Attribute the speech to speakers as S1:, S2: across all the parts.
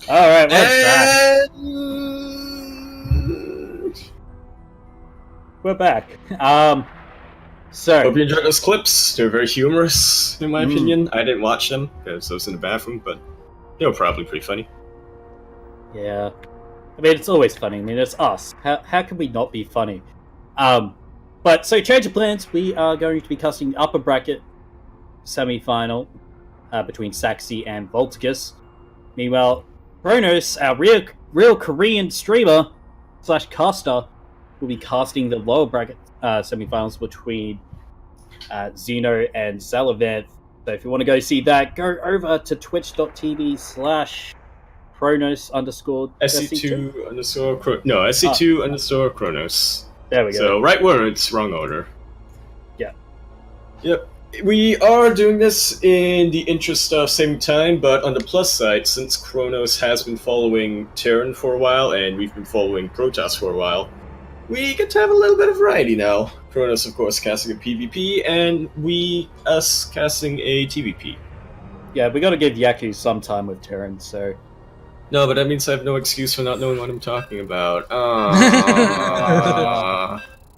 S1: Alright, we're back. We're back. So
S2: Hope you enjoyed those clips. They're very humorous, in my opinion. I didn't watch them because I was in the bathroom, but they were probably pretty funny.
S1: yeah. I mean, it's always funny. I mean, it's us. How can we not be funny? But so change of plans. We are going to be casting upper bracket semi-final between Saxy and Volticus. Meanwhile, Kronos, our real Korean streamer / caster, will be casting the lower bracket semi-finals between Xeno and Salavanth. So if you want to go see that, go over to
S2: SC2_Kronos.
S1: There we go.
S2: So right words, wrong order.
S1: Yeah.
S2: Yep. We are doing this in the interest of saving time, but on the plus side, since Kronos has been following Terran for a while, and we've been following Protoss for a while, we get to have a little bit of variety now. Kronos, of course, casting a PvP, and us casting a TvP.
S1: Yeah, we gotta give Yaku some time with Terran, so...
S2: No, but that means I have no excuse for not knowing what I'm talking about.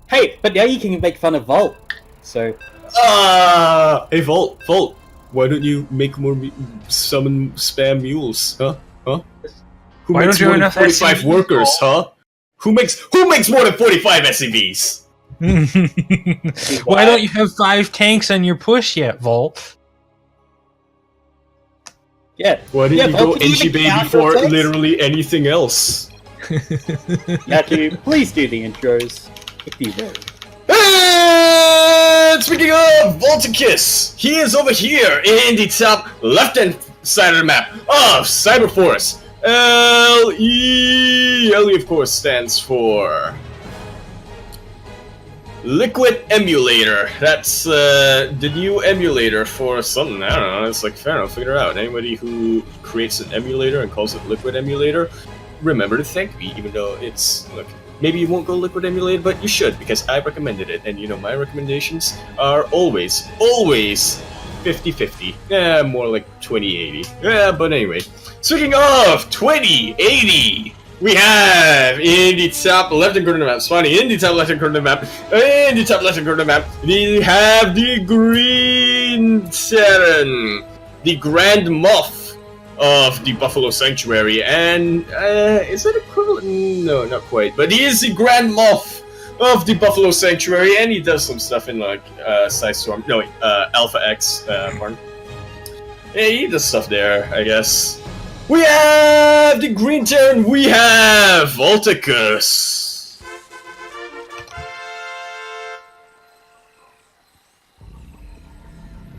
S1: Hey, but now you can make fun of Volt, so...
S2: Hey, Volt, why don't you make more summon spam mules, huh? Who
S3: Why
S2: makes
S3: don't you
S2: more than
S3: enough
S2: 45
S3: SCVs,
S2: workers, huh? Who makes more than 45 SCVs?
S3: Why don't you have 5 tanks on your push yet, Volt?
S1: Yeah.
S2: Why didn't you go NG baby before
S1: tanks?
S2: literally anything else?
S1: Yaku, please do the intros, if you will.
S2: And speaking of Volticus, he is over here in the top left-hand side of the map of Cyberforce. LE, of course, stands for Liquid Emulator. That's the new emulator for something. I don't know. It's like, fair enough, figure it out. Anybody who creates an emulator and calls it Liquid Emulator, remember to thank me, even though it's, look, maybe you won't go Liquid Emulator, but you should, because I recommended it. And you know, my recommendations are always 50-50. Yeah, more like 20-80. Yeah, but anyway. Speaking of 20-80, we have in the top left-hand corner of the map, spawning in the top left-hand corner of the map, we have the Green Terran, the Grand Moff of the Buffalo Sanctuary, and is that equivalent? No, not quite, but he is the Grand Moff of the Buffalo Sanctuary, and he does some stuff in like Psystorm, no wait, Alpha X, pardon. Yeah, he does stuff there, I guess. We have the Green Terran, we have Volticus.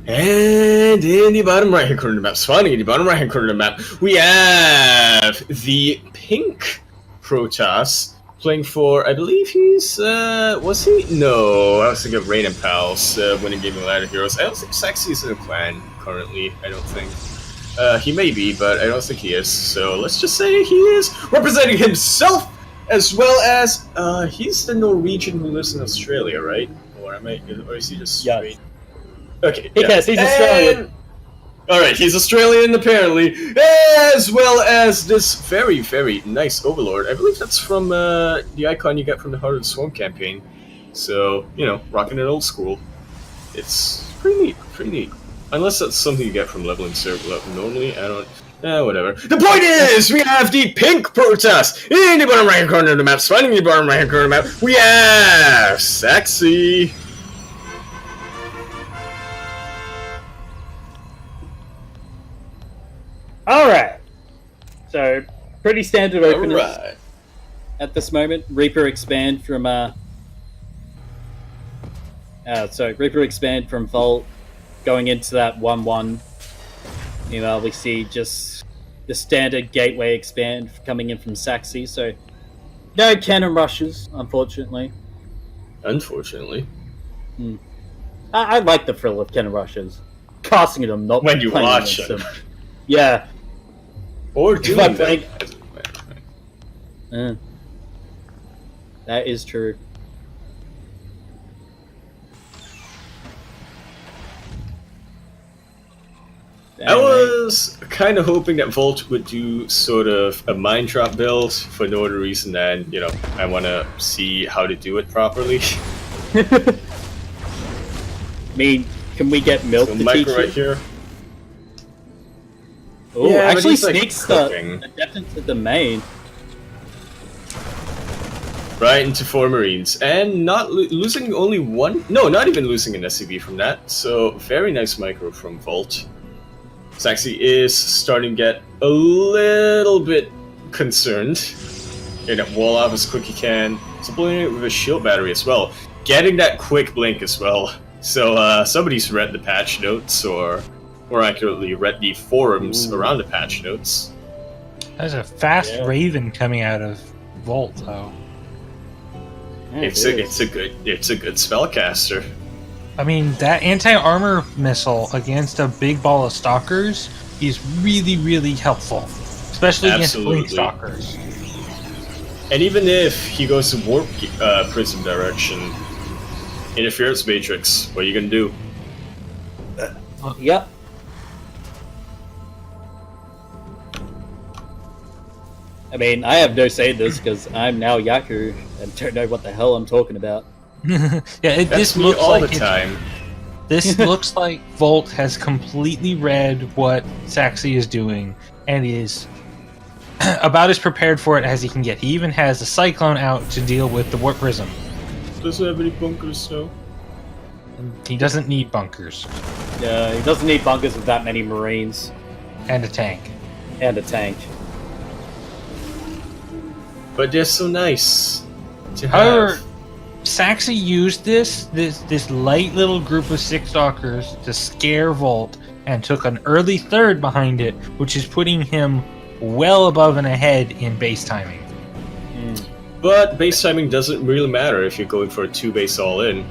S2: And in the bottom right-hand corner of the map, spawning in the bottom right-hand corner of the map, we have the Pink Protoss playing for, I believe he's, was he? No, I was thinking of Rain and Pals, winning Game of Ladder Heroes. I don't think Saxy is in a clan currently, I don't think. He may be, but I don't think he is, so let's just say he is representing himself, as well as, he's the Norwegian who lives in Australia, right? Or is he just straight?
S1: Yes.
S2: Okay,
S1: Yes, he's Australian.
S2: Alright, he's Australian apparently, as well as this very, very nice Overlord. I believe that's from the icon you get from the Heart of the Swarm campaign. So, you know, rocking it old school. It's pretty neat. Unless that's something you get from leveling circle up normally, I don't... whatever. The point is, we have the Pink Protoss in the bottom right-hand corner of the map, spawning in the bottom right-hand corner of the map, we have Saxy.
S1: Alright. So, pretty standard openers
S2: Alright.
S1: at this moment. Reaper expand from, Reaper expand from Volt, going into that 1-1. You know, we see just the standard gateway expand coming in from Saxy, so no cannon rushes, unfortunately.
S2: Unfortunately.
S1: I like the thrill of cannon rushes. Casting them, not
S2: When you
S1: playing
S2: watch
S1: against
S2: them.
S1: Yeah.
S2: Or doing them.
S1: That is true.
S2: I was kind of hoping that Volt would do sort of a Mind Trap build for no other reason than, you know, I want to see how to do it properly.
S1: I mean, can we get Milk
S2: So
S1: to
S2: Micro
S1: teach
S2: right
S1: it?
S2: here.
S1: Oh,
S2: Yeah, but
S1: actually
S2: he's, like,
S1: sneaks
S2: cooking.
S1: the depth into the main.
S2: Right into 4 Marines. And not losing only one... No, not even losing an SCV from that. So, very nice Micro from Volt. Saxy is starting to get a little bit concerned. Getting that wall off as quick as he can. Supplementing it with a shield battery as well. Getting that quick blink as well. So somebody's read the patch notes, or more accurately, read the forums around the patch notes.
S3: There's a fast Raven coming out of Volt, though.
S1: Yeah,
S2: It's a good spellcaster.
S3: I mean, that anti-armor missile against a big ball of stalkers is really, really helpful, especially against blink stalkers.
S2: And even if he goes to warp prism direction, interference matrix, what are you gonna do?
S1: Yep. I mean, I have no say in this because I'm now Yaku and don't know what the hell I'm talking about.
S3: This
S2: me
S3: looks
S2: all
S3: like
S2: the time.
S3: This looks like Volt has completely read what Saxy is doing and is about as prepared for it as he can get. He even has a Cyclone out to deal with the Warp Prism.
S2: Doesn't have any bunkers, though.
S3: He doesn't need bunkers.
S1: Yeah, he doesn't need bunkers with that many Marines
S3: And a tank.
S1: and a tank.
S2: But they're so nice to
S3: However,
S2: have.
S3: Saxy used this light little group of 6 stalkers to scare Volt and took an early third behind it, which is putting him well above and ahead in base timing.
S2: But base timing doesn't really matter if you're going for a 2 base all-in.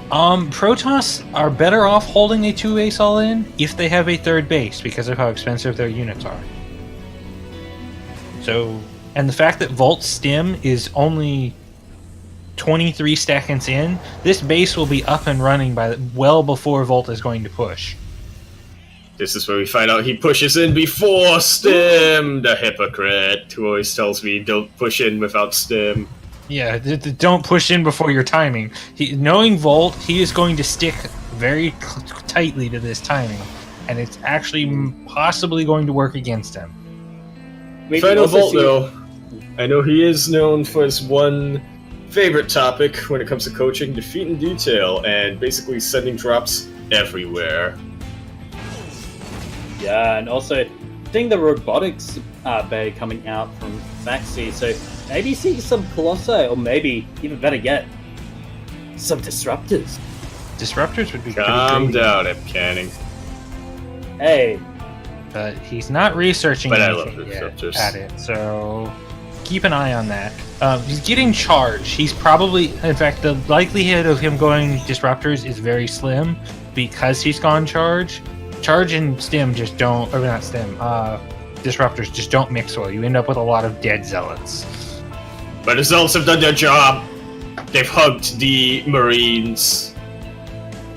S3: Protoss are better off holding a 2 base all in if they have a 3rd base because of how expensive their units are. So, and the fact that Volt's stim is only 23 seconds in, this base will be up and running by well before Volt is going to push.
S2: This is where we find out he pushes in before stim, the hypocrite who always tells me don't push in without stim.
S3: Yeah, don't push in before your timing. Knowing Volt, he is going to stick very tightly to this timing, and it's actually possibly going to work against him.
S2: Final Volt, though, I know he is known for his one favorite topic when it comes to coaching, defeat in detail, and basically sending drops everywhere.
S1: Yeah, and also seeing the robotics bay coming out from Saxy, so maybe see some Colossi, or maybe, even better yet, some Disruptors.
S3: Disruptors would be
S2: Calm
S3: pretty
S2: down, M. Canning.
S1: Hey,
S3: but he's not researching
S2: But I love
S3: anything
S2: the
S3: yet
S2: Disruptors.
S3: at it, so keep an eye on that. He's getting charged. He's probably, in fact, the likelihood of him going Disruptors is very slim because he's gone charge. Charge and Stim just don't, or not Stim, Disruptors just don't mix well. You end up with a lot of dead Zealots.
S2: But the Zealots have done their job. They've hugged the Marines.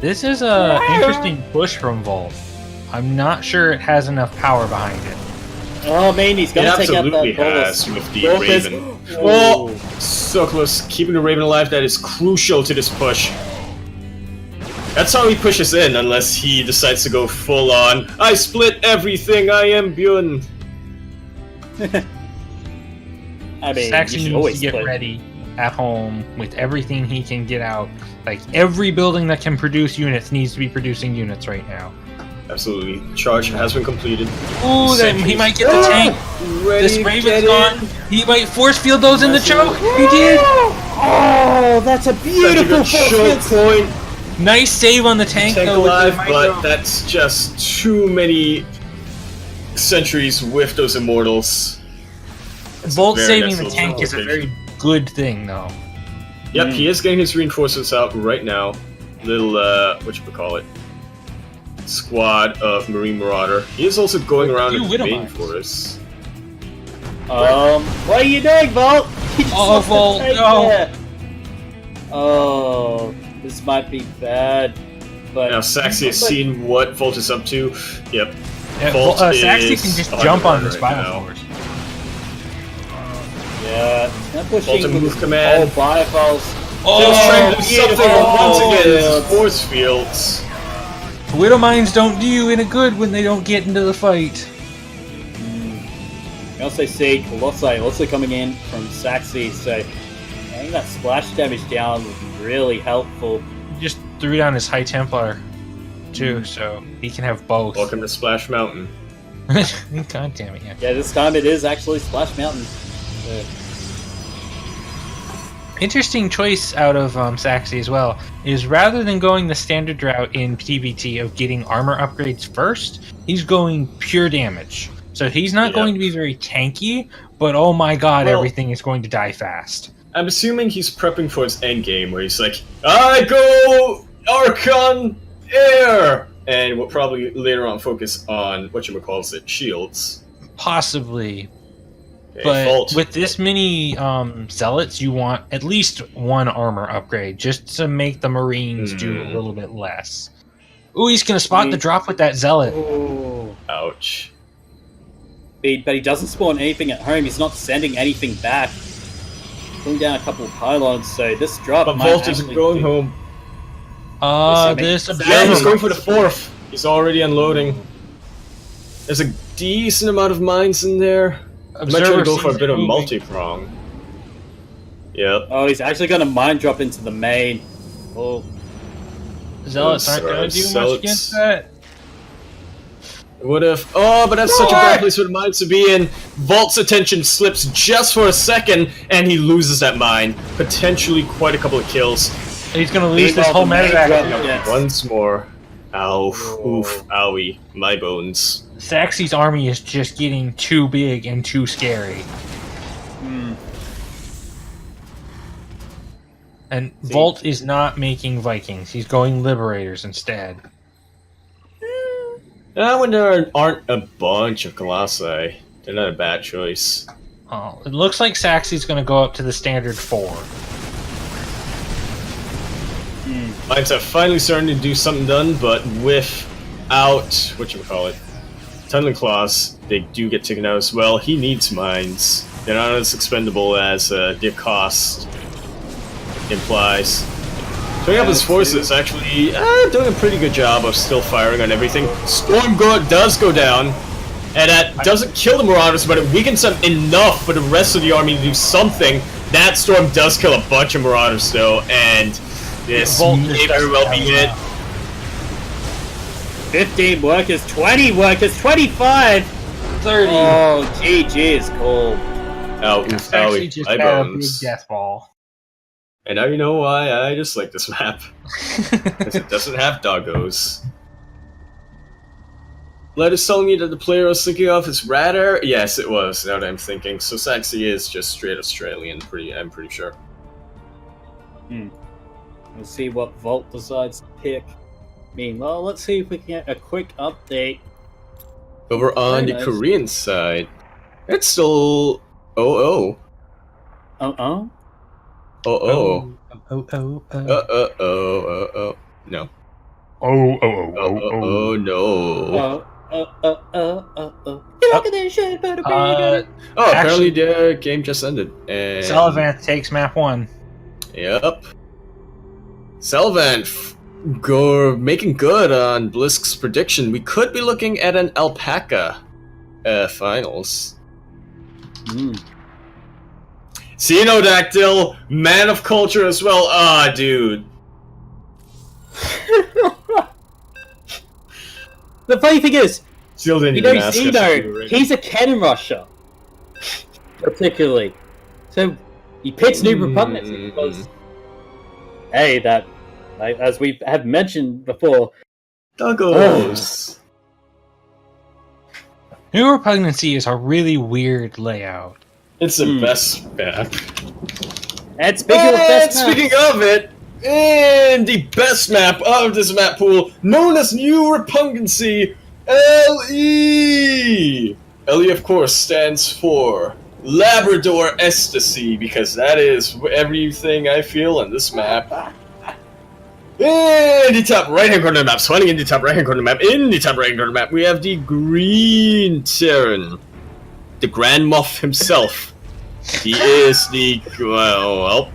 S3: This is a interesting push from Volt. I'm not sure it has enough power behind it.
S1: oh man, he's
S2: It
S1: gonna take out
S2: absolutely
S1: that
S2: has with the
S1: Bolus.
S2: Raven.
S1: Oh.
S2: Oh, so close. Keeping the Raven alive, that is crucial to this push. That's how he pushes in, unless he decides to go full on. I split everything, I am Bjorn.
S1: I mean,
S3: Saxon
S1: you should
S3: needs
S1: always
S3: to get
S1: play.
S3: ready at home with everything he can get out. Like, every building that can produce units needs to be producing units right now.
S2: Absolutely. Charge has been completed.
S3: Ooh, then he might get the tank.
S2: Ready,
S3: This
S2: get
S3: Raven's
S2: in.
S3: gone. He might force field those in the choke. He did.
S1: Oh, that's a
S2: That's a
S1: beautiful
S2: good choke
S1: force.
S2: point.
S3: Nice save on the tank,
S2: Tank
S3: though. with the
S2: alive,
S3: micro.
S2: but that's just too many centuries with those immortals. That's a
S3: Volt
S2: very
S3: saving
S2: nice
S3: the
S2: little
S3: tank is a
S2: rotation.
S3: very good thing, though.
S2: Yep, he is getting his reinforcements out right now. Little, whatchamacallit, squad of Marine Marauder. He is also going around in the main forest.
S1: What are you doing, Volt? You just
S3: Oh,
S1: lost the
S3: Volt,
S1: tank
S3: no.
S1: there. Oh, this might be bad. But
S2: Now Saxy has seen what Volt is up to. Yep.
S3: Yeah,
S2: Volt
S3: Saxy
S2: is
S3: can just
S2: on
S3: jump
S2: the
S3: on
S2: run
S3: this
S2: right
S3: Bioforce.
S1: yeah, not pushing
S2: Volt
S1: with
S2: move
S1: his
S2: command.
S1: whole Bioforce.
S2: Just trying to do
S1: beautiful.
S2: something once again.
S1: Oh,
S2: Force fields.
S3: Widow Mines don't do you any good when they don't get into the fight.
S1: You also see Colossi also coming in from Saxy, so getting that splash damage down would be really helpful.
S3: He just threw down his High Templar, too, so he can have both.
S2: Welcome to Splash Mountain.
S3: God damn it, yeah.
S1: Yeah, this time it is actually Splash Mountain. So,
S3: Interesting choice out of Saxy as well is rather than going the standard route in TBT of getting armor upgrades first, he's going pure damage. So he's not going to be very tanky, but oh my god, everything is going to die fast.
S2: I'm assuming he's prepping for his endgame where he's like, I go Archon Air! And we'll probably later on focus on whatchamacallit, shields.
S3: Possibly.
S2: Okay,
S3: But
S2: Volt.
S3: with this many zealots, you want at least one armor upgrade just to make the Marines do a little bit less. Ooh, he's going to spot the drop with that zealot.
S1: oh.
S2: Ouch.
S1: But he doesn't spawn anything at home. He's not sending anything back. Pulling down a couple of pylons, so this drop
S2: But
S1: might
S2: Volt isn't
S1: actually
S2: going
S1: be-
S2: home.
S3: This
S2: Yeah,
S3: observer.
S2: he's going for the fourth. He's already unloading. There's a decent amount of mines in there. I might try to go for a bit of multi-prong. Yep.
S1: Oh, he's actually going to mine drop into the main. Oh,
S3: Zealots aren't going to do much against that.
S2: Would have. Oh, but that's such a bad place for the mines to be in. Volt's attention slips just for a second, and he loses that mine. Potentially quite a couple of kills.
S3: He's going to lose this
S1: Meanwhile,
S3: whole
S1: the main
S3: medevac.
S1: drop- Yes.
S2: Once more. Ow.
S1: Whoa.
S2: Oof. Owie. My bones.
S3: Saxy's army is just getting too big and too scary. And Volt is not making Vikings. He's going Liberators instead.
S2: When there aren't a bunch of Colossi, they're not a bad choice.
S3: Oh, it looks like Saxy's going to go up to the standard 4.
S2: Mines are finally starting to do something done, but without whatchamacallit, Tunneling Claws, they do get taken out as well. He needs mines. They're not as expendable as their cost implies. Turning up his forces, actually doing a pretty good job of still firing on everything. Storm does go down, and that doesn't kill the Marauders, but it weakens them enough for the rest of the army to do something. That Storm does kill a bunch of Marauders, though, and this may very well be it.
S1: 15 workers, 20 workers, 25!
S3: 30.
S1: Oh, GG is cold.
S2: Ow,
S3: Saxy
S2: owie,
S3: just
S2: my
S3: had a big
S2: bones.
S3: death ball.
S2: And now you know why I just like this map. Because it doesn't have doggos. Blood is telling me that the player I was thinking of is Radar? Yes, it was, now that I'm thinking. So Saxy is just straight Australian, I'm pretty sure.
S1: We'll see what Volt decides to pick. Meanwhile, let's see if we can get a quick update.
S2: Over on
S1: Very
S2: the
S1: nice.
S2: Korean side, it's still... Oh.
S1: Uh-oh?
S2: Oh.
S3: Oh.
S2: No.
S3: Oh.
S2: No.
S1: Look at this shit,
S2: Oh, apparently the game just ended. And...
S3: Salavanth takes map 1.
S2: Yep. Salavanth making good on Blisk's prediction. We could be looking at an Alpaca finals. Xenodactyl, man of culture as well. Ah, dude.
S1: The funny thing is,
S2: Still didn't
S1: you
S2: even
S1: know,
S2: ask us
S1: Xeno,
S2: if we were in.
S1: he's a cannon rusher. Particularly. So, he picks new repugnancy because, hey, that, like, as we have mentioned before,
S2: Doggos.
S3: New Repugnancy is a really weird layout.
S2: It's the best map.
S1: and speaking of best
S2: Speaking
S1: maps,
S2: of it, and the best map of this map pool, known as New Repugnancy, LE! LE, of course, stands for Labrador Ecstasy, because that is everything I feel on this map. In the top right-hand corner of the map, spawning in the top right-hand corner of the map, in the top right-hand corner of the map, we have the Green Terran. The Grand Moff himself. He is the... well...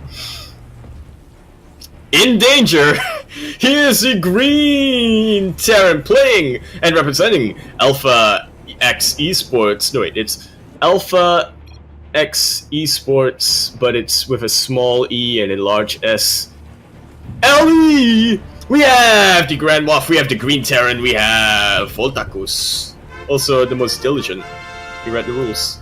S2: in danger! He is the Green Terran playing and representing Alpha X Esports. No, wait, it's Alpha X Esports, but it's with a small E and a large S. LE! We have the Grand Moff, we have the Green Terran, we have Voltakus. Also the most diligent. He read the rules.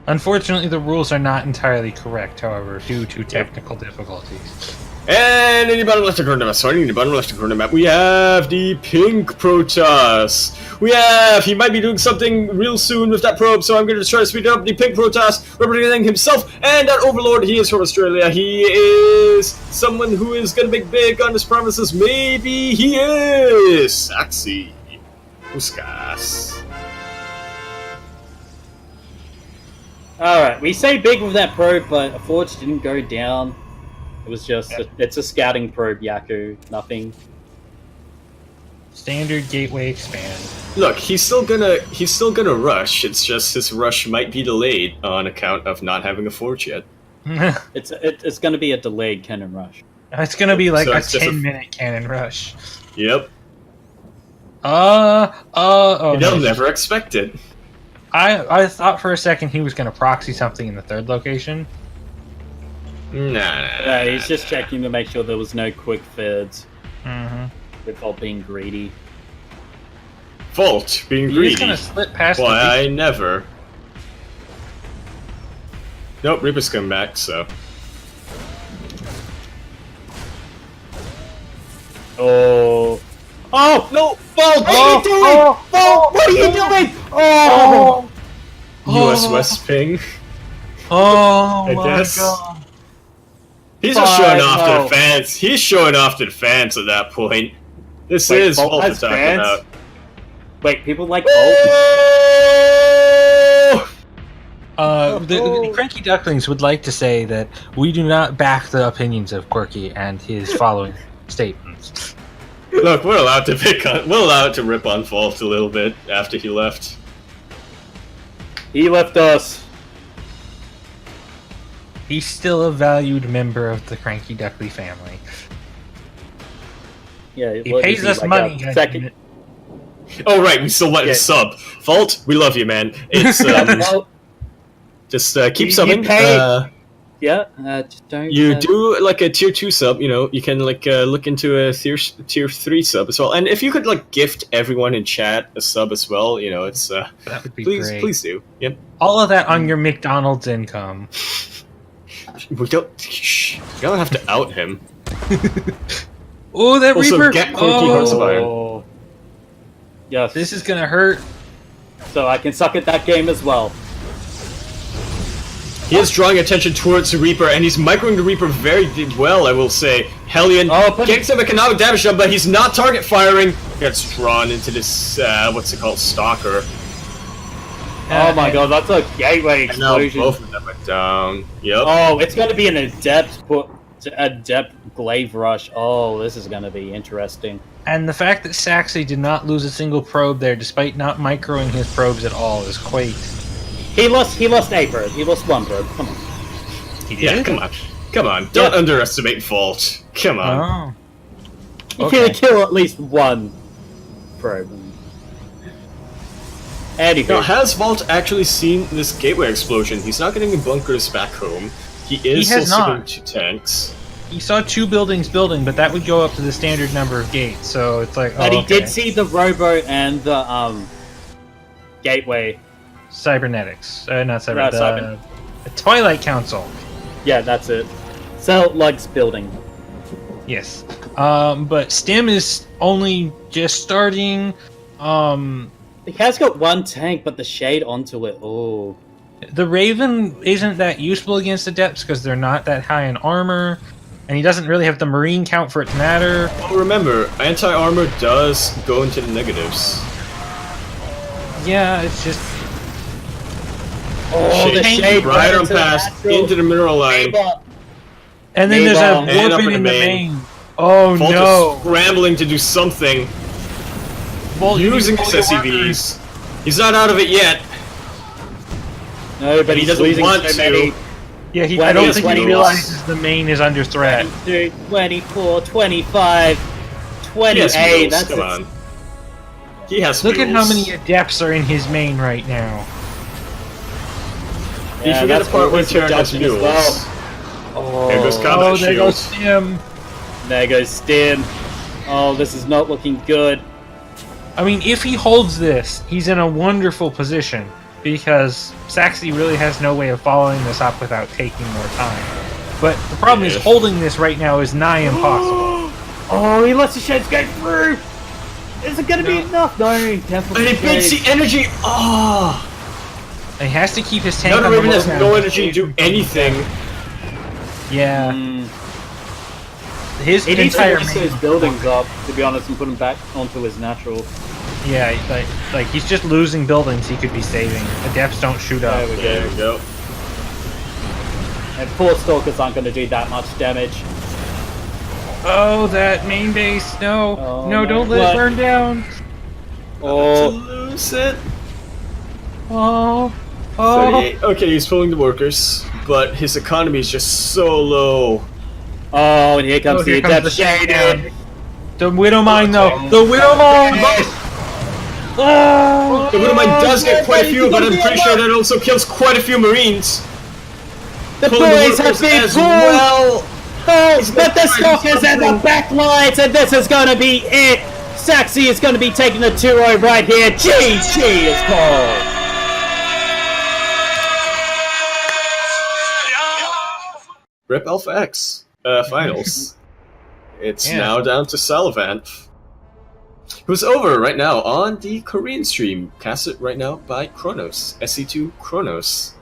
S3: Unfortunately, the rules are not entirely correct, however, due to technical difficulties.
S2: And in the bottom left corner map, sorry, in the bottom left corner map, we have the Pink Protoss. We have, he might be doing something real soon with that probe, so I'm going to try to speed up the Pink Protoss, representing himself and that Overlord. He is from Australia. He is someone who is going to make big on his promises. Maybe he is Saxy Uskas.
S1: Alright, we say big with that probe, but a forge didn't go down. It was just, it's a scouting probe, Yaku, nothing.
S3: Standard gateway expand.
S2: Look, he's still gonna rush. It's just his rush might be delayed on account of not having a forge yet.
S1: It's gonna be a delayed cannon rush.
S3: It's gonna be like
S2: So
S3: a
S2: it's just
S3: 10-minute cannon rush.
S2: Yep.
S3: Oh,
S2: They'll
S3: no.
S2: never expect it.
S3: I thought for a second he was gonna proxy something in the third location.
S2: Nah.
S1: He's just checking to make sure there was no quick feds.
S3: Mm-hmm.
S1: Without being greedy.
S2: Fault, being
S3: He's
S2: greedy.
S3: gonna slip past
S2: Why,
S3: the
S2: I never. Nope, Reaper's come back, so.
S1: Oh. Oh!
S2: No!
S1: What
S2: Fault!
S1: are you doing? Fault! What are you doing? Oh!
S2: US West ping.
S3: Oh
S2: I
S3: my
S2: guess.
S3: god.
S2: He's just showing
S1: Fine,
S2: off to
S1: no.
S2: the fans. He's showing off to the fans at that point. This
S1: Wait,
S2: is
S1: Bolt
S2: Fault
S1: has
S2: we're talking
S1: fans?
S2: about.
S1: Wait, people like Bolt?
S2: Oh!
S3: The CranKy Ducklings would like to say that we do not back the opinions of Quirky and his following statements.
S2: Look, we're allowed to we're allowed to rip on Fault a little bit after he left.
S1: He left us.
S3: He's still a valued member of the CranKy Duckly family.
S1: Yeah,
S3: He
S1: what
S3: pays
S1: is
S3: us
S1: like
S3: money.
S1: a second.
S2: Oh right, we still let him
S1: Yeah.
S2: sub. Fault, we love you, man. It's
S1: Well,
S2: just keep
S1: You
S2: subbing.
S1: pay. yeah, just don't.
S2: You do like a tier 2 sub, you know, you can like look into a tier 3 sub as well. And if you could like gift everyone in chat a sub as well, you know, it's
S3: That would be
S2: please
S3: great.
S2: please do. Yep.
S3: All of that on your McDonald's income.
S2: We don't shh, you don't have to out him.
S3: Oh, that
S2: Also,
S3: Reaper!
S2: get Quirky Hearts of Iron.
S1: Oh. Yes.
S3: This is gonna hurt.
S1: So I can suck at that game as well.
S2: He is drawing attention towards the Reaper, and he's microing the Reaper very well, I will say. Hellion getting some economic damage done, but he's not target firing. Gets drawn into this, what's it called, Stalker.
S1: Oh my god, that's a gateway
S2: And now
S1: explosion.
S2: both of them are down. Yep.
S1: Oh, it's going to be an adept glaive rush. Oh, this is going to be interesting.
S3: And the fact that Saxy did not lose a single probe there, despite not microing his probes at all, is quite.
S1: He lost a probe. He lost one probe. Come on.
S3: He did?
S2: Yeah, come on. Don't underestimate Fault. Come on.
S3: Oh.
S1: You
S3: Okay.
S1: can kill at least one probe. Anywho.
S2: Now, has Vault actually seen this gateway explosion? He's not getting bunkers back home. He is
S3: has
S2: still
S3: not.
S2: sticking to tanks.
S3: He saw 2 buildings building, but that would go up to the standard number of gates, so it's like, oh,
S1: But he
S3: okay.
S1: did see the rowboat and the gateway.
S3: Cybernetics. Not cyber.
S1: No,
S3: The Twilight Council.
S1: Yeah, that's it. Cell Lugs building.
S3: Yes. But Stim is only just starting.
S1: He has got one tank, but the shade onto it. Oh.
S3: The Raven isn't that useful against Adepts because they're not that high in armor, and he doesn't really have the Marine count for it to matter.
S2: Well, remember, anti-armor does go into the negatives.
S3: Yeah, it's just.
S1: Oh, the shade
S2: right on
S1: into the
S2: past
S1: natural
S2: into the mineral line.
S1: neighbor.
S3: And then there's a
S1: And
S2: up
S3: warping
S2: in
S3: in
S2: the
S3: the
S2: main.
S3: main. Oh
S2: Fault
S3: no!
S2: is scrambling to do something.
S3: Well,
S2: Using his SCVs. He's not out of it yet.
S1: No, but
S2: He
S1: he's
S2: doesn't
S1: losing
S2: want
S1: so
S2: to.
S1: many.
S3: Yeah,
S1: Well,
S3: I don't
S1: he's
S3: think he
S1: winning.
S3: realizes the main is under threat.
S1: 22, 24, 25,
S2: He
S1: 28.
S2: has mules,
S1: That's
S2: come
S1: it.
S2: on. He has
S3: Look at how
S2: mules.
S3: many adepts are in his main right now.
S2: You forget
S1: that's
S2: the part where
S1: always
S2: Terran has
S1: reduction as
S2: mules.
S1: well. Oh,
S2: There goes combat
S3: Oh, there goes
S2: shield.
S3: Sim.
S1: there goes Stin. Oh, this is not looking good.
S3: I mean, if he holds this, he's in a wonderful position because Saxy really has no way of following this up without taking more time. But the problem is
S2: Yeah.
S3: holding this right now is nigh impossible.
S1: Oh, he lets the sheds go through. Is it going to be enough? No, definitely.
S2: And it beats the energy. Oh!
S3: He has to keep his tank
S2: Now
S3: on
S2: the
S3: the
S2: Raven
S3: low
S2: has
S3: ground.
S2: no energy to do anything.
S3: Yeah,
S1: Mm.
S3: his
S1: He needs to
S3: entire
S1: fix
S3: main.
S1: those buildings up, to be honest, and put him back onto his natural.
S3: Yeah, like he's just losing buildings he could be saving. Adepts don't shoot up.
S1: There we
S2: There
S1: go.
S2: we go.
S1: And 4 stalkers aren't going to do that much damage.
S3: Oh, that main base! No,
S1: Oh,
S3: no,
S1: no.
S3: don't let
S1: What?
S3: it burn down.
S2: To
S1: Oh,
S2: lose it.
S3: Oh, oh.
S2: 38. Okay, he's pulling the workers, but his economy is just so low.
S1: oh, and here comes
S3: Oh,
S1: the
S3: here comes
S1: adept
S3: the
S1: shaded.
S3: The Widow Mine, though. The Widow Mine. Oh,
S2: The Widow Mine does get quite a few,
S1: he's
S2: but
S1: gonna
S2: I'm
S1: be
S2: pretty sure that also kills quite a few Marines.
S1: The
S2: Pulling
S1: boys have
S2: workers
S1: been
S2: as
S1: pulled.
S2: well.
S1: Oh, but the
S2: trying to do
S1: stalkers and the
S2: something.
S1: backlights, and this is going to be it. Saxy is going to be taking the 2-0 right here. GG is called.
S2: Rip Alpha X. Finals. It's
S3: Yeah.
S2: now down to Salavant. Who's over right now on the Korean stream. Cast it right now by Kronos. SC2 Kronos.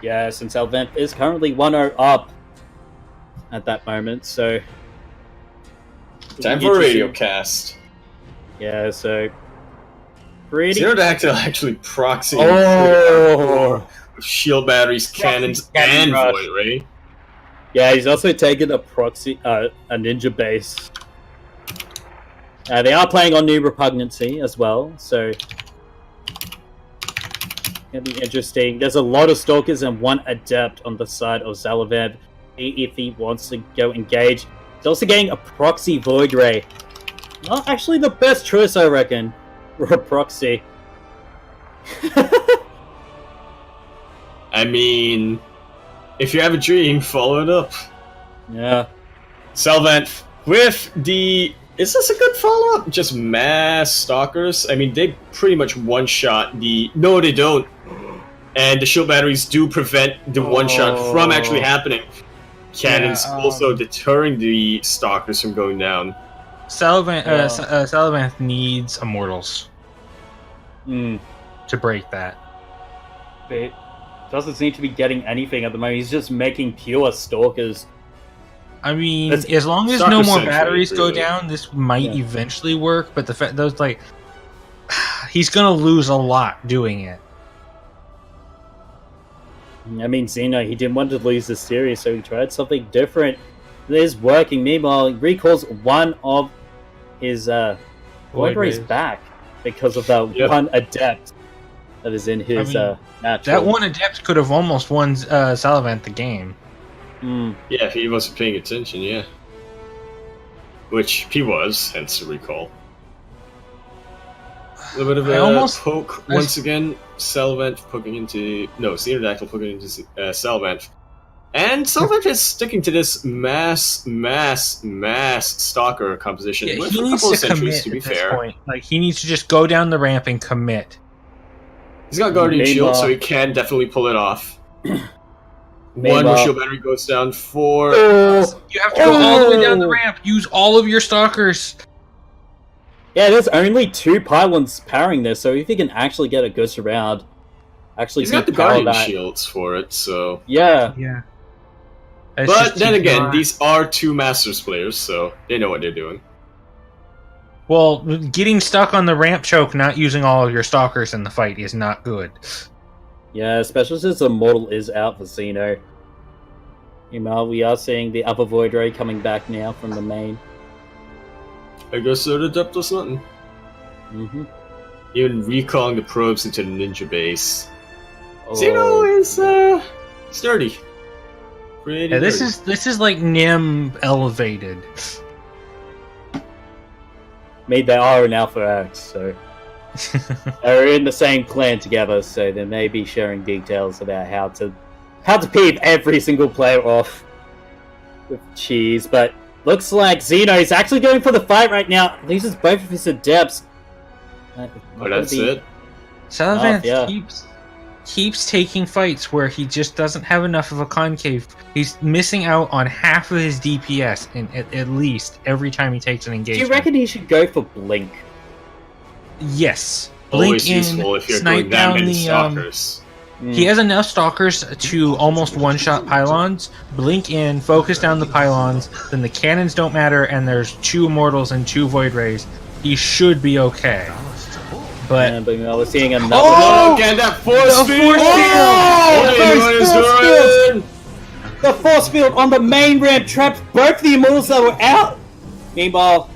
S1: Yes, and Salvent is currently 1-0 up at that moment, so...
S2: Time for a radio cast.
S1: Yeah, so... Pretty...
S2: Xenodactyl actually proxying
S1: Oh!
S2: shield batteries, cannons,
S1: cannon
S2: and
S1: rush.
S2: void ray.
S1: Yeah, he's also taken a proxy, a ninja base. They are playing on New Repugnancy as well, so... Gonna be interesting. There's a lot of stalkers and 1 adept on the side of Zalavev. If he wants to go engage. He's also getting a proxy void ray. Not actually the best choice, I reckon, for a proxy.
S2: I mean, if you have a dream, follow it up.
S1: Yeah.
S2: Salvant with the... Is this a good follow-up? Just mass stalkers? I mean, they pretty much one-shot the... No, they don't. And the shield batteries do prevent the one-shot from actually happening. Cannons also deterring the stalkers from going down.
S3: Salavanth needs immortals
S1: Hmm.
S3: to break that.
S1: But doesn't seem to be getting anything at the moment. He's just making pure stalkers.
S3: I mean,
S1: That's-
S3: as long as
S2: Stalker
S3: no more
S2: Century,
S3: batteries go
S2: really.
S3: down, this might
S1: Yeah.
S3: eventually work. But the fact those like, he's gonna lose a lot doing it.
S1: I mean, Xeno, he didn't want to lose the series, so he tried something different. It is working. Meanwhile, he recalls 1 of his void rays back because of that
S2: Yep.
S1: 1 adept that is in his
S3: I mean,
S1: match.
S3: That 1 adept could have almost won Salavanth the game.
S2: Yeah, if he wasn't paying attention, yeah. Which he was, hence the recall. A little bit of
S3: I
S2: a
S3: almost-
S2: poke once again. Salvant poking into... No, Xenodactyl poking into Salvant. And Salvant is sticking to this mass stalker composition
S3: Yeah,
S2: with
S3: he
S2: a
S3: needs
S2: couple of
S3: to
S2: centuries,
S3: commit
S2: to be
S3: at this
S2: fair.
S3: point. Like he needs to just go down the ramp and commit.
S2: He's got Guardian
S1: Meanwhile-
S2: Shield, so he can definitely pull it off. One
S1: Meanwhile-
S2: shield battery goes down, 4...
S1: Oh!
S3: You have to go all the way down the ramp. Use all of your stalkers.
S1: Yeah, there's only 2 pylons powering this, so if he can actually get a good surround, actually
S2: He's got the
S1: depower
S2: Guardian
S1: that.
S2: Shields for it, so...
S1: Yeah.
S3: Yeah.
S2: But then again, these are 2 Masters players, so they know what they're doing.
S3: Well, getting stuck on the ramp choke, not using all of your stalkers in the fight is not good.
S1: Yeah, especially since the model is out for Xeno. Meanwhile, we are seeing the upper Void Ray coming back now from the main.
S2: I guess they're the depth or something.
S1: Mm-hmm.
S2: Even recalling the probes into the ninja base.
S1: Oh.
S2: Zeno is sturdy. Pretty
S3: Yeah, this
S2: sturdy.
S3: is like Nim elevated.
S1: Made they are an Alpha X, so they're in the same clan together, so they may be sharing details about how to peep every single player off with cheese. But looks like Zeno is actually going for the fight right now. Loses both of his adepts.
S2: Oh, that's it.
S3: Salavant
S1: yeah.
S3: keeps taking fights where he just doesn't have enough of a concave. He's missing out on half of his DPS at least every time he takes an
S1: Do
S3: engagement.
S1: you reckon he should go for Blink?
S3: Yes.
S2: Always
S3: Blink in,
S2: useful if you're
S3: snipe
S2: going that
S3: down
S2: many
S3: the
S2: stalkers.
S3: He has enough stalkers to almost one-shot pylons. Blink in, focus down the pylons, then the cannons don't matter, and there's 2 immortals and 2 void rays. He should be okay. But
S1: But we're seeing another.
S2: Oh, get that force
S3: The
S2: field!
S3: force
S2: Oh,
S1: field!
S2: what is
S1: Force
S2: doing?
S1: The force field on the main ramp trapped both the immortals that were out. Meanwhile,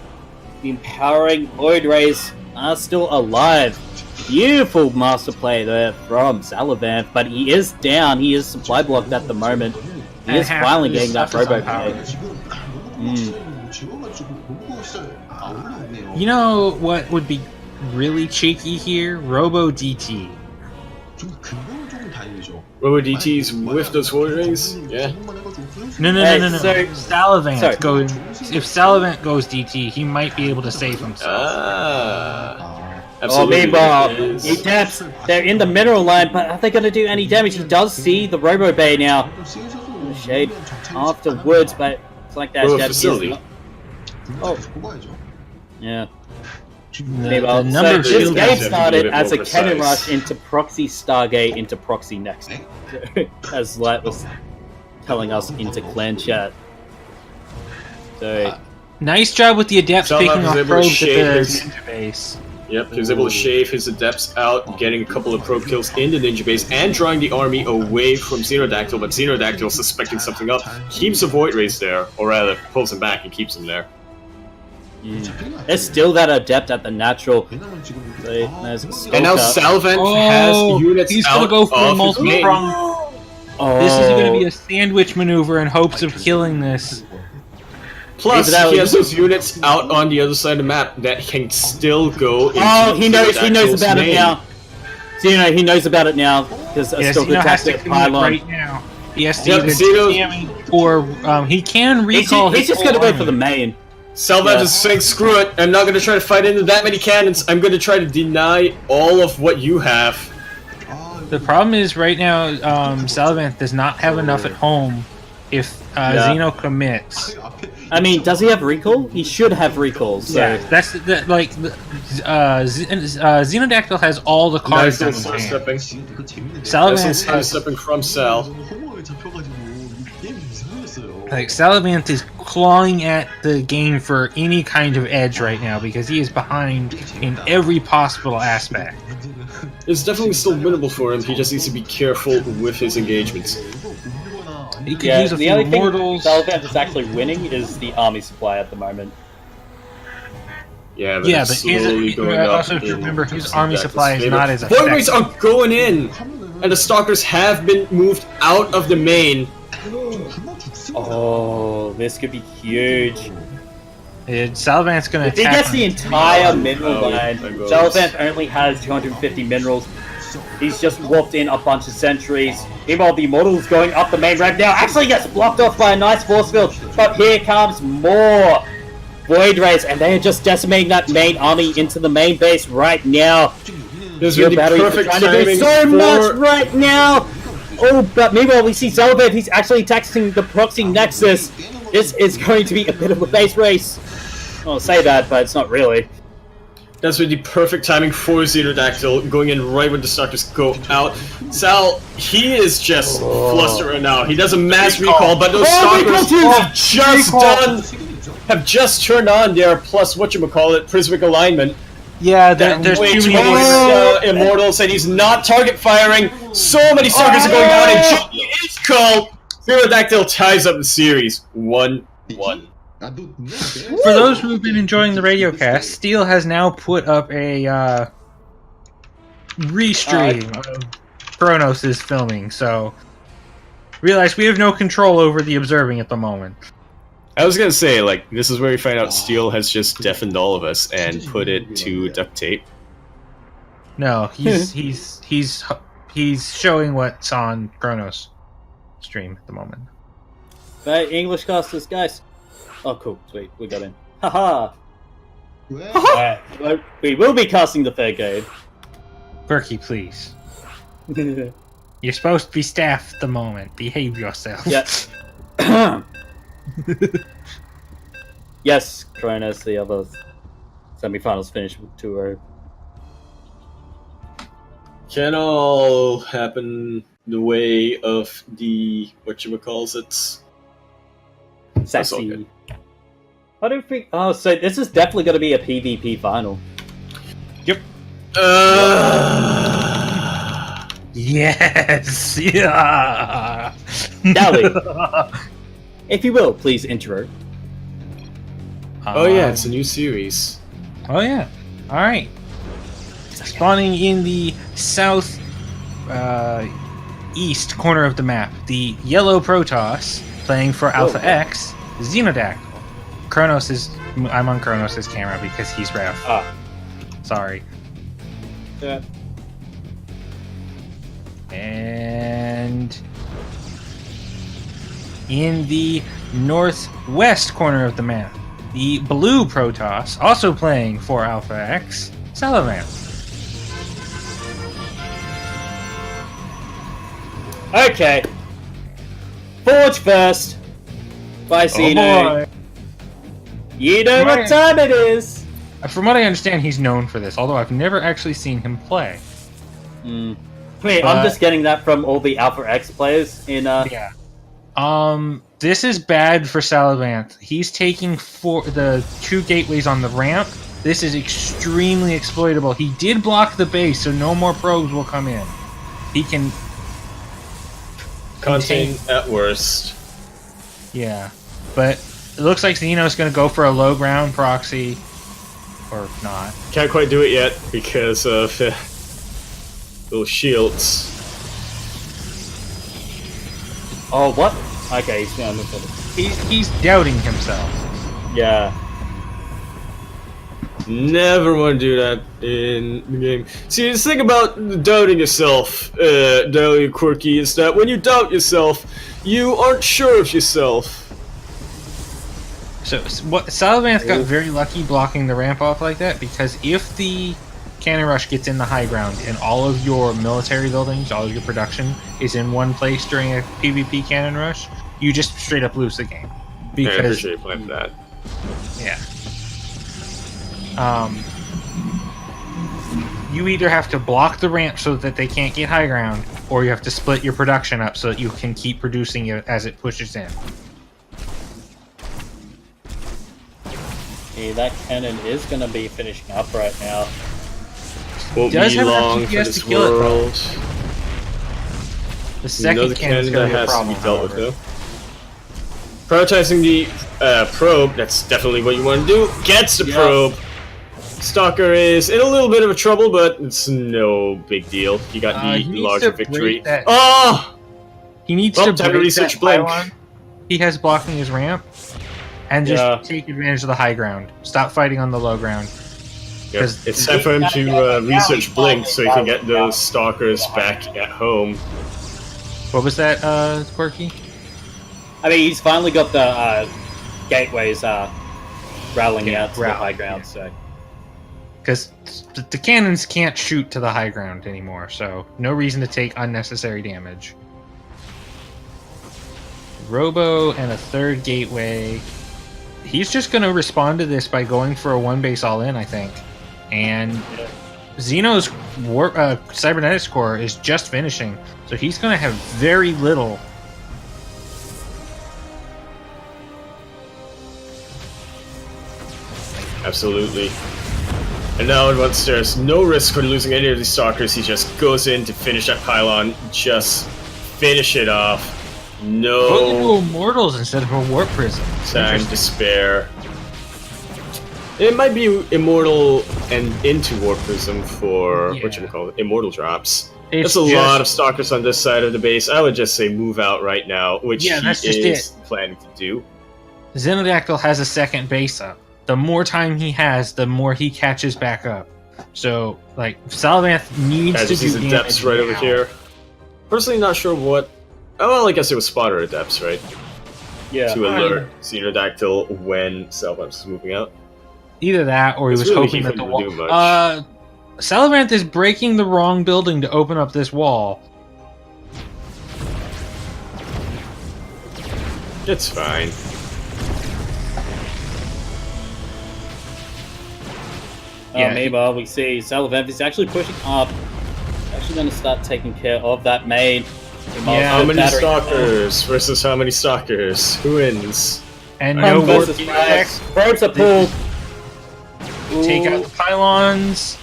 S1: the empowering void rays are still alive. Beautiful master play there from Salavant, but he is down. He is supply blocked at the moment. He is
S3: half
S1: finally
S3: of his
S1: getting that
S3: stuff is
S1: robo
S3: you know what would be really cheeky here? Robo DT.
S2: Robo DTs with those void rings? Yeah.
S3: No.
S1: So-
S3: Salavant
S1: sorry.
S3: goes. If Salavant goes DT, he might be able to save himself.
S1: Oh,
S2: Absolutely.
S1: meanwhile,
S2: Yes.
S1: the adepts, they're in the mineral line, but are they going to do any damage? He does see the Robo Bay now. Shade afterwards, but it's like that
S2: Robo
S1: adept is
S2: facility.
S1: not- Oh, yeah.
S3: The
S1: Meanwhile,
S3: number
S1: so
S3: of
S1: this
S3: shield
S1: game
S2: damage
S1: started
S2: is a
S1: as a
S2: bit more
S1: cannon
S2: precise.
S1: rush into Proxy Stargate into Proxy Next, as Light was telling us into clan chat. So
S3: Nice job with the adepts
S2: Salavant
S3: picking
S2: was
S3: off
S2: able to
S3: probes at
S2: shave
S3: the
S2: his-
S3: ninja base.
S2: Yep, he was able to shave his adepts out, getting a couple of probe kills in the ninja base, and drawing the army away from Xenodactyl, but Xenodactyl, suspecting something up, keeps the Void Rays there, or rather, pulls him back and keeps him there.
S1: there's still that adept at the natural. So there's
S2: And now
S1: Skulker.
S2: Salvant has units
S3: he's
S2: out
S3: gonna go for a
S2: of his
S3: multiple
S2: main.
S3: prong.
S1: Oh.
S3: This is going to be a sandwich maneuver in hopes of killing this.
S2: Plus,
S1: Even that
S2: he has
S1: was-
S2: those units out on the other side of the map that can still go into
S1: Oh, he knows
S2: Xenodactyl's
S1: about it
S2: main.
S1: now. So, he knows about it now because
S3: Yes,
S1: Skulker
S3: Zeno has
S1: attacked
S3: to
S1: it
S3: commit
S1: pylon.
S3: right now. He has to
S2: Yep,
S3: either
S2: Zeno's-
S3: damage or he can recall
S1: He's
S3: his
S1: just
S3: whole
S1: going to go
S3: army.
S1: for the main.
S2: Salvat
S1: Yeah.
S2: is saying, screw it, I'm not going to try to fight into that many cannons, I'm going to try to deny all of what you have.
S3: The problem is right now, Salavant does not have enough at home if
S1: Yeah.
S3: Zeno commits.
S1: I mean, does he have recall? He should have recall. So
S3: Yeah, that's Xenodactyl has all the cards
S2: Nice
S3: down
S2: little
S3: his hand.
S2: sidestepping.
S3: Salavant
S2: Nice little sidestepping from Sal.
S3: Like Salavant is clawing at the game for any kind of edge right now because he is behind in every possible aspect.
S2: It's definitely still winnable for him, he just needs to be careful with his engagements.
S3: He could
S1: yeah,
S3: use a
S1: the
S3: few
S1: only thing
S3: mortals.
S1: Salavant is actually winning is the army supply at the moment.
S2: Yeah, but
S3: Yeah,
S2: it's
S3: but his,
S2: slowly going up
S3: also
S2: in
S3: remember his
S2: Xenodactyl's
S3: army supply is
S2: favor.
S3: not as
S2: Void Rays
S3: effective.
S2: are going in! And the Stalkers have been moved out of the main.
S1: Oh, this could be huge.
S3: Salavant's gonna
S1: If he
S3: attack.
S1: gets the entire mineral
S2: Oh,
S1: line,
S2: there goes.
S1: Salavant only has 250 minerals. He's just warped in a bunch of sentries. Meanwhile, the Immortal's going up the main ramp now. Actually gets blocked off by a nice force field. But here comes more Void Rays, and they are just decimating that main army into the main base right now.
S2: There's
S1: Your
S2: really
S1: batteries are
S2: perfect
S1: trying to do
S2: timing
S1: so
S2: for...
S1: much right now. Oh, but meanwhile, we see Salavant. He's actually attacking the Proxy Nexus. This is going to be a bit of a base race. I'll say that, but it's not really.
S2: That's really perfect timing for Xenodactyl, going in right when the Stalkers go out. Sal, he is just flustered right now. He does a mass recall, but those Stalkers have just turned on their plus whatchamacallit, Prismic Alignment.
S3: Yeah,
S2: That
S3: there's
S2: way
S3: too
S2: towards
S3: many.
S2: Immortals, and he's not target firing. So many Stalkers are going out, and Johnny is called. Pterodactyl ties up the series 1-1.
S3: For those who have been enjoying the radio cast, Steel has now put up a restream of Kronos' filming, so realize we have no control over the observing at the moment.
S2: I was gonna say, like, this is where we find out Steel has just deafened all of us and put it to duct tape.
S3: No, he's showing what's on Kronos stream at the moment.
S1: Right, English casters, guys. Oh, cool. Sweet. We got in. Haha. Alright, well, we will be casting the third game.
S3: Quirky, please. You're supposed to be staff at the moment. Behave yourself.
S1: Yeah. Yes, Kronos, the other semi-finals finished with 2-0.
S2: Can all happen the way of the whatchamacallit? That's all
S1: Sassy.
S2: good.
S1: I don't think. Oh, so this is definitely going to be a PvP final.
S3: Yep. Yes. Yeah.
S1: Dally, if you will, please intro.
S2: Oh yeah, it's a new series.
S3: Oh yeah. All right. Spawning in the south east corner of the map, the yellow Protoss playing for Alpha X, Xenodactyl. Kronos is. I'm on Kronos' camera because he's ref. Sorry.
S1: Yeah.
S3: And in the northwest corner of the map, the blue Protoss, also playing for Alpha X, Salavan.
S1: Okay. Forge first. By Zeno. You know what time it is.
S3: From what I understand, he's known for this, although I've never actually seen him play.
S1: Wait, I'm just getting that from all the Alpha X players in
S3: Yeah. This is bad for Salavanth. He's taking the 2 gateways on the ramp. This is extremely exploitable. He did block the base, so no more probes will come in. He can
S2: Contain at worst.
S3: Yeah, but it looks like Xeno's going to go for a low ground proxy, or not.
S2: Can't quite do it yet because of those shields.
S1: Oh, what? Okay,
S3: He's doubting himself.
S1: Yeah.
S2: Never want to do that in the game. See, the thing about doubting yourself, Dally Quirky, is that when you doubt yourself, you aren't sure of yourself.
S3: So Salavanth got very lucky blocking the ramp off like that, because if the cannon rush gets in the high ground and all of your military buildings, all of your production is in one place during a PvP cannon rush, you just straight up lose the game. Because,
S2: I appreciate you playing for that.
S3: Yeah. You either have to block the ramp so that they can't get high ground, or you have to split your production up so that you can keep producing it as it pushes in.
S1: Okay, that cannon is going to be finishing up right now.
S2: Won't
S3: Does
S2: be
S3: have
S2: long
S3: enough
S2: for
S3: GPS
S2: this
S3: to kill it, though.
S2: world.
S3: The second cannon's going to be a
S2: has
S3: problem,
S2: to be dealt
S3: however.
S2: with, though. Prioritizing the probe, that's definitely what you want to do. Gets the probe. Stalker is in a little bit of a trouble, but it's no big deal. He got the
S3: he needs
S2: larger
S3: to
S2: victory.
S3: break that-
S2: Oh!
S3: He needs
S2: Well,
S3: to
S2: time to
S3: break
S2: research
S3: that
S2: Blink.
S3: pylon he has blocking his ramp, and just take advantage of the high ground. Stop fighting on the low ground.
S2: Yep. It's time for him to research Blink so he can get those stalkers back at home.
S3: What was that, Quirky?
S1: I mean, he's finally got the gateways rattling out to the high ground, so...
S3: Because the cannons can't shoot to the high ground anymore, so no reason to take unnecessary damage. Robo and a third gateway. He's just going to respond to this by going for a one base all in, I think. And Xeno's cybernetics core is just finishing, so he's going to have very little.
S2: Absolutely. And now, once there's no risk for losing any of these stalkers, he just goes in to finish that pylon, just finish it off.
S3: Go into
S2: No
S3: Immortals instead of a Warp Prism.
S2: time to spare. It might be Immortal and into Warp Prism for Immortal drops.
S3: It's
S2: There's a lot of stalkers on this side of the base. I would just say move out right now, which he is planning to do.
S3: Xenodactyl has a second base up. The more time he has, the more he catches back up. So, like, Salavanth needs to do damage
S2: depths right over here. Personally, not sure what. Oh, well, I guess it was spotter adepts, right?
S1: Yeah.
S2: To alert Xenodactyl when Salavanth is moving out.
S3: Either that, or he was hoping that the wall. Salavanth is breaking the wrong building to open up this wall.
S2: It's fine.
S1: Meanwhile, we see Salavanth is actually pushing up. Actually going to start taking care of that main.
S2: How many stalkers versus how many stalkers? Who wins?
S3: And no warp
S1: effects. Probes are pulled.
S3: Take out the pylons.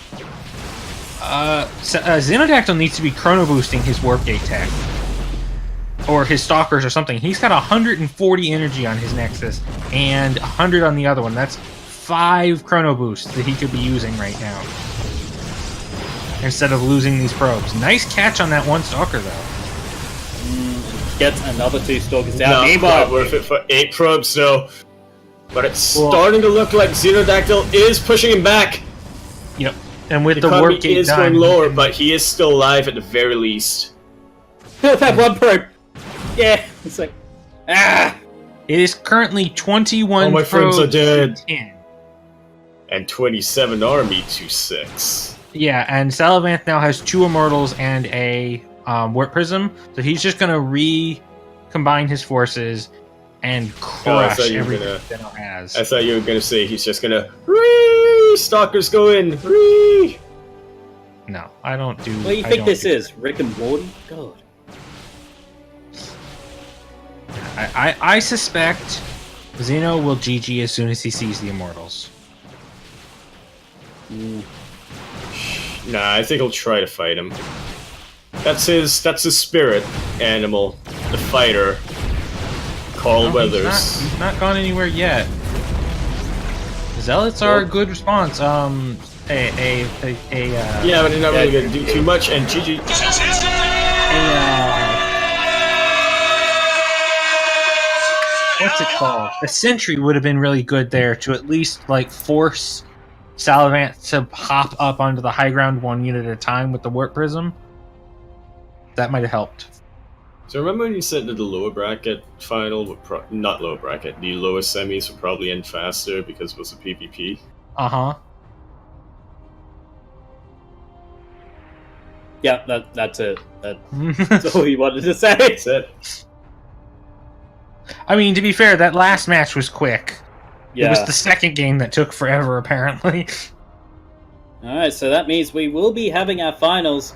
S3: Xenodactyl needs to be chrono boosting his warp gate tech. Or his stalkers or something. He's got 140 energy on his Nexus and 100 on the other one. That's 5 chrono boosts that he could be using right now. Instead of losing these probes. Nice catch on that one stalker though.
S1: Gets another 2 stalkers out.
S2: Not worth it for 8 probes though. But it's starting to look like Xenodactyl is pushing him back.
S3: Yep. And with the warp gate
S2: is going lower, but he is still alive at the very least.
S1: That one probe. Yeah. It's like
S3: It is currently 21
S2: All my friends are dead.
S3: 10.
S2: And 27 army to 6.
S3: Yeah, and Salavanth now has 2 Immortals and a Warp Prism, so he's just going to recombine his forces and crush everything that he has.
S2: I thought you were going to say he's just going to stalkers go in.
S3: No, I don't do.
S1: What do you think this is? Rick and Morty? God.
S3: I suspect Xeno will GG as soon as he sees the Immortals.
S2: Nah, I think he'll try to fight him. That's his spirit animal, the fighter. Carl Weathers.
S3: He's not gone anywhere yet. Zealots are a good response. Yeah,
S2: but they're not really gonna do too much. And GG.
S3: What's it called? A sentry would have been really good there to at least like force Salavanth to hop up onto the high ground 1 unit at a time with the warp prism. That might have helped.
S2: So remember when you said that the lower bracket final would not lower bracket, the lowest semis would probably end faster because it was a PvP?
S3: Uh-huh.
S1: Yeah, that's it. That's all you wanted to say.
S2: That's it.
S3: I mean, to be fair, that last match was quick.
S1: Yeah.
S3: It was the second game that took forever, apparently.
S1: Alright, so that means we will be having our finals,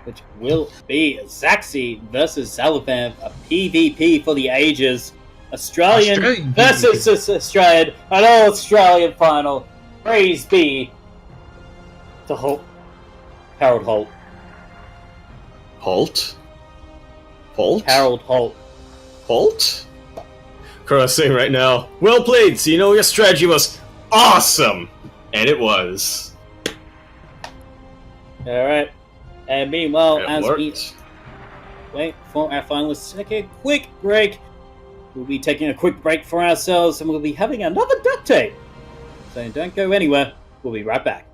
S1: which will be Zaxi versus Salavanth, a PvP for the ages. Australian versus Australian, an all-Australian final. Praise be to Harold Holt.
S2: Holt?
S1: Harold Holt.
S2: Holt? Crossing right now. Well played, so you know your strategy was awesome! And it was.
S1: Alright. And meanwhile,
S2: It
S1: as
S2: worked.
S1: we wait for our finalists to take a quick break, we'll be taking a quick break for ourselves and we'll be having another duct tape. So don't go anywhere. We'll be right back.